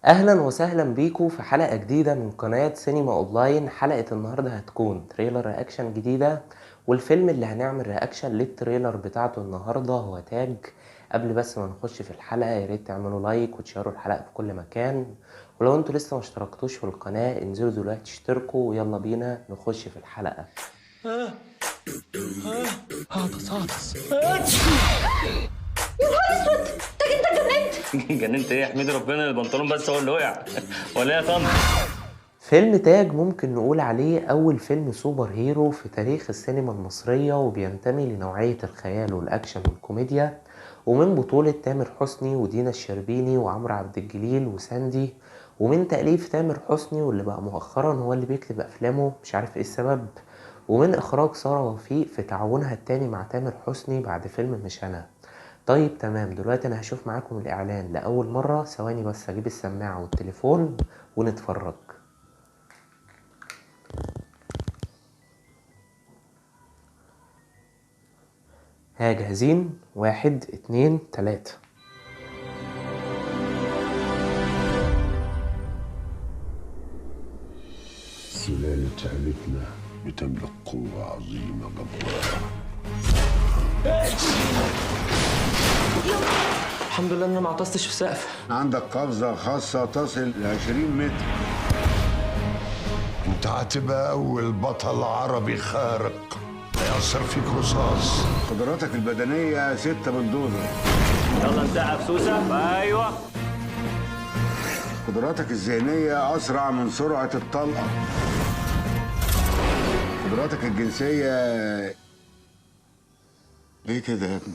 اهلا وسهلا بيكم في حلقة جديدة من قناة سينما اونلاين. حلقة النهاردة هتكون تريلر رياكشن جديدة، والفيلم اللي هنعمل رياكشن للتريلر بتاعته النهاردة هو تاج. قبل بس ما نخش في الحلقة ياريت تعملوا لايك وتشاركوا الحلقة في كل مكان، ولو انتوا لسه ما اشتركتوش في القناة انزلوا دلوقتي اشتركوا ويلا بينا نخش في الحلقة. هاطس يا نهار اسود، انت اتجننت. جننت ايه يا حميد؟ ربنا البنطلون بس هو اللي وقع ولا يا طنط؟ فيلم تاج ممكن نقول عليه أول فيلم سوبر هيرو في تاريخ السينما المصرية، وبينتمي لنوعية الخيال والأكشن والكوميديا، ومن بطولة تامر حسني ودينا الشربيني وعمرو عبد الجليل وساندي، ومن تأليف تامر حسني واللي بقى مؤخرا هو اللي بيكتب أفلامه مش عارف ايه السبب، ومن إخراج سارة وفيق في تعاونها التاني مع تامر حسني بعد فيلم مش أنا. طيب تمام، دلوقتي أنا هشوف معاكم الإعلان لأول مرة، ثواني بس أجيب السماعة والتليفون ونتفرج. ها جاهزين؟ 1 2 3. سلالة عيلتنا بتملك قوة عظيمة جبارة. الحمد لله ان انا ما عطستش في سقف. عندك قفزة خاصة تصل ل 20 متر. انت هتبقى أول بطل عربي خارق هيأثر فيك رصاص. قدراتك البدنية 6 بلدوزر. يلا نسقف سوسه. ايوه. قدراتك الذهنية أسرع من سرعة الطلقة. قدراتك الجنسية ليه كده يا ابني؟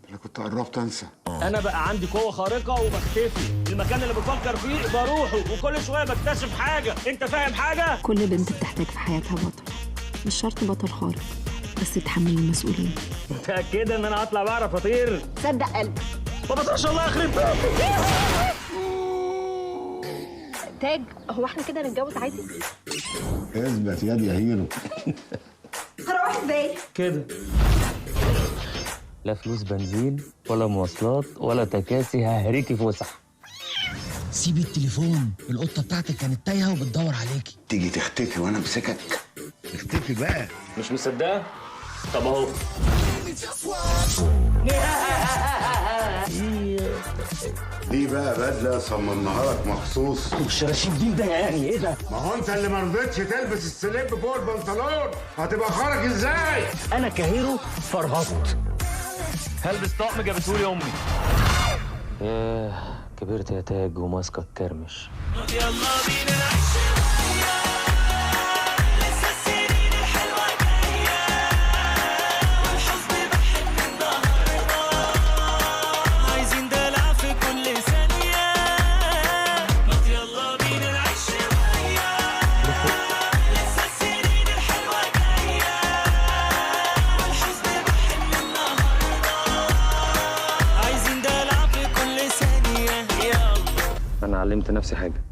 أنا كنت قربت أنسى. انا بقى عندي قوه خارقه وبختفي، المكان اللي بفكر فيه بروحه وكل شويه بكتشف حاجه. انت فاهم حاجه؟ كل بنت بتحتاج في حياتها بطل، مش شرط بطل خارق بس يتحمل المسؤولية. متاكده ان انا هطلع بعرف اطير؟ صدق قلبك. ما بطلش الله يخرب بيتك. تاج، هو احنا كده نتجوز عادي؟ اثبت يا هيرو. هروح ازاي؟ كده لا فلوس بنزين ولا مواصلات ولا تكاسي، ههريكي فسح. سيبي التليفون، القطة بتاعتك كانت تايهة وبتدور عليكي. تيجي تختفي وأنا أمسكك. اختفي بقى. مش مصدقه؟ طب اهو. دي بقى بدلة صممناها لك مخصوص. مش رشيد دين ده يعني ايه ده؟ ما هو انت اللي ما رضيتش تلبس السليب فوق البنطلون، هتبقى خارج ازاي؟ انا كهيرو فرهطت. هلبس طقم جابتهولي امي. ياه كبرت يا تاج وماسكك كرمش. يلا بينا نعيش لسه السنين الحلوه جايه والحزن بحن النهارده عايزين دلع في كل ثانيه. يلا بينا نعيش شويه لسه السنين الحلوه جايه والحزن بحن النهارده عايزين دلع في كل ثانيه. يلا انا علمت نفسي حاجه،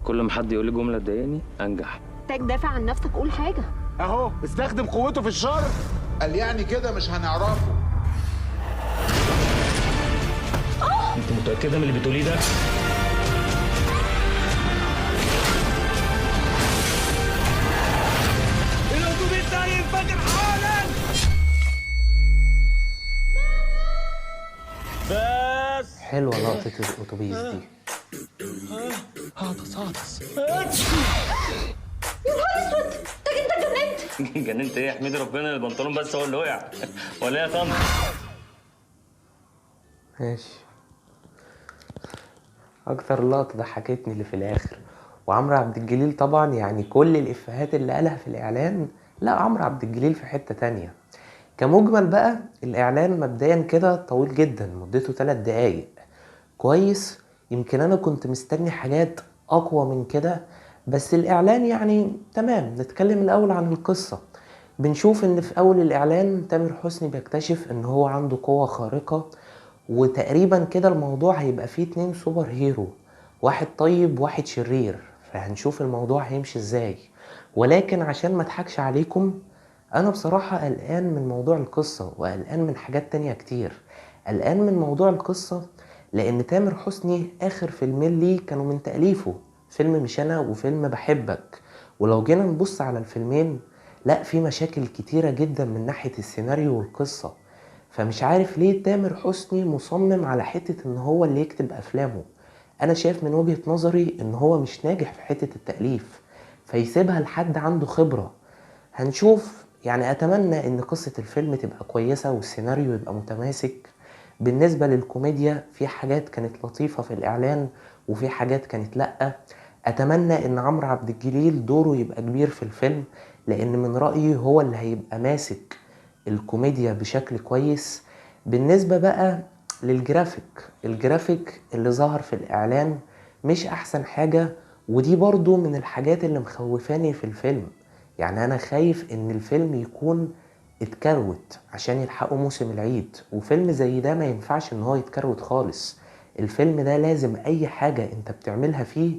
كل ما حد يقول لي جمله تضايقني انجح. تاج، دافع عن نفسك، قول حاجة. اهو استخدم قوته في الشر. قال يعني كده مش هنعرفه. انت متاكده من اللي بتقوليه ده؟ الاتوبيس ده هينفجر حالا. بس حلوة لقطة الأتوبيس دي. هاطس يا نهار اسود، تاج انت اتجننت. جننت ايه يا حميد؟ ربنا البنطلون بس هو اللي وقع ولا يا طنط؟ ماشي. أكتر لقطة ضحكتني اللي في الآخر، وعمرو عبد الجليل طبعا يعني كل الإفيهات اللي قالها في الإعلان، لا عمرو عبد الجليل في حتة تانية. كمجمل بقى الإعلان مبدئيا كده طويل جدا، مدته 3 دقايق، كويس. يمكن أنا كنت مستني حاجات أقوى من كده، بس الإعلان يعني تمام. نتكلم الأول عن القصة. بنشوف إن في أول الإعلان تامر حسني بيكتشف إن هو عنده قوة خارقة، وتقريبا كده الموضوع هيبقى فيه 2 سوبر هيرو، واحد طيب واحد شرير، فهنشوف الموضوع هيمشي ازاي. ولكن عشان ما اضحكش عليكم، انا بصراحة قلقان من موضوع القصة وقلقان من حاجات تانية كتير. قلقان من موضوع القصة لان تامر حسني اخر فيلمين ليه كانوا من تأليفه، فيلم مش انا وفيلم بحبك. ولو جينا نبص على الفيلمين، لا في مشاكل كتيرة جدا من ناحية السيناريو والقصة. فمش عارف ليه تامر حسني مصمم على حتة ان هو اللي يكتب افلامه. انا شايف من وجهة نظري ان هو مش ناجح في حتة التأليف، فيسيبها لحد عنده خبرة. هنشوف. يعني اتمنى ان قصة الفيلم تبقى كويسة والسيناريو يبقى متماسك. بالنسبة للكوميديا، في حاجات كانت لطيفة في الاعلان وفي حاجات كانت لأ. اتمنى ان عمرو عبد الجليل دوره يبقى كبير في الفيلم، لان من رأيي هو اللي هيبقى ماسك الكوميديا بشكل كويس. بالنسبة بقى الجرافيك اللي ظهر في الاعلان مش احسن حاجة، ودي برضو من الحاجات اللي مخوفاني في الفيلم. يعني انا خايف ان الفيلم يكون اتكروت عشان يلحقوا موسم العيد، وفيلم زي ده ما ينفعش ان هو يتكروت خالص. الفيلم ده لازم اي حاجة انت بتعملها فيه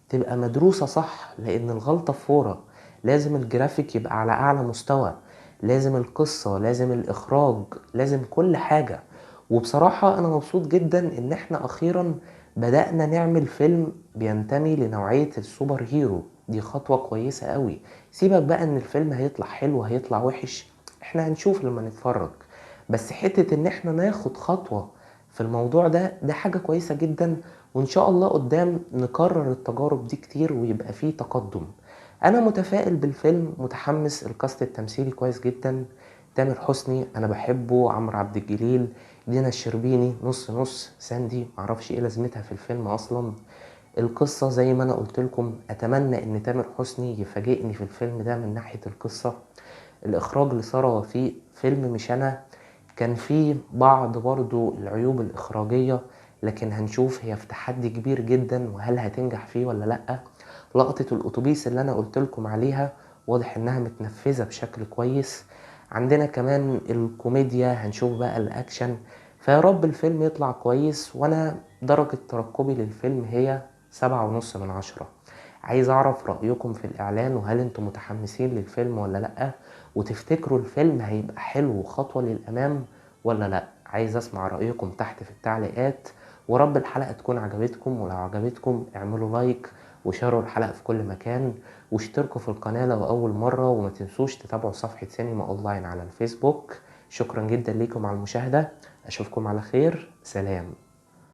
تبقى مدروسة صح، لان الغلطة فورة. لازم الجرافيك يبقى على اعلى مستوى، لازم القصة، لازم الاخراج، لازم كل حاجة. وبصراحة انا مبسوط جدا ان احنا اخيرا بدأنا نعمل فيلم بينتمي لنوعية السوبر هيرو. دي خطوة كويسة قوي. سيبك بقى ان الفيلم هيطلع حلو هيطلع وحش، احنا هنشوف لما نتفرج. بس حتة ان احنا ناخد خطوة في الموضوع ده حاجة كويسة جدا. وان شاء الله قدام نكرر التجارب دي كتير ويبقى فيه تقدم. انا متفائل بالفيلم، متحمس. الكاست التمثيلي كويس جدا. تامر حسني انا بحبه، عمرو عبد الجليل، دينا الشربيني نص نص، ساندي معرفش ايه لازمتها في الفيلم اصلا. القصة زي ما انا قلت لكم، اتمنى ان تامر حسني يفاجئني في الفيلم ده من ناحية القصة. الاخراج لسارة وفيه فيلم مش انا كان فيه بعض برضو العيوب الاخراجية، لكن هنشوف هي في تحدي كبير جدا وهل هتنجح فيه ولا لأ. لقطة الاتوبيس اللي انا قلت لكم عليها واضح انها متنفذة بشكل كويس. عندنا كمان الكوميديا، هنشوف بقى الاكشن. فيا رب الفيلم يطلع كويس. وانا درجة ترقبي للفيلم هي 7.5 من 10. عايز اعرف رأيكم في الاعلان، وهل انتم متحمسين للفيلم ولا لأ، وتفتكروا الفيلم هيبقى حلو وخطوة للامام ولا لأ. عايز اسمع رأيكم تحت في التعليقات. ورب الحلقة تكون عجبتكم، ولو عجبتكم اعملوا لايك وشاروا الحلقة في كل مكان، واشتركوا في القناة لو أول مرة، وما تنسوش تتابعوا صفحة سينما أونلاين على الفيسبوك. شكرا جدا ليكم على المشاهدة. أشوفكم على خير. سلام.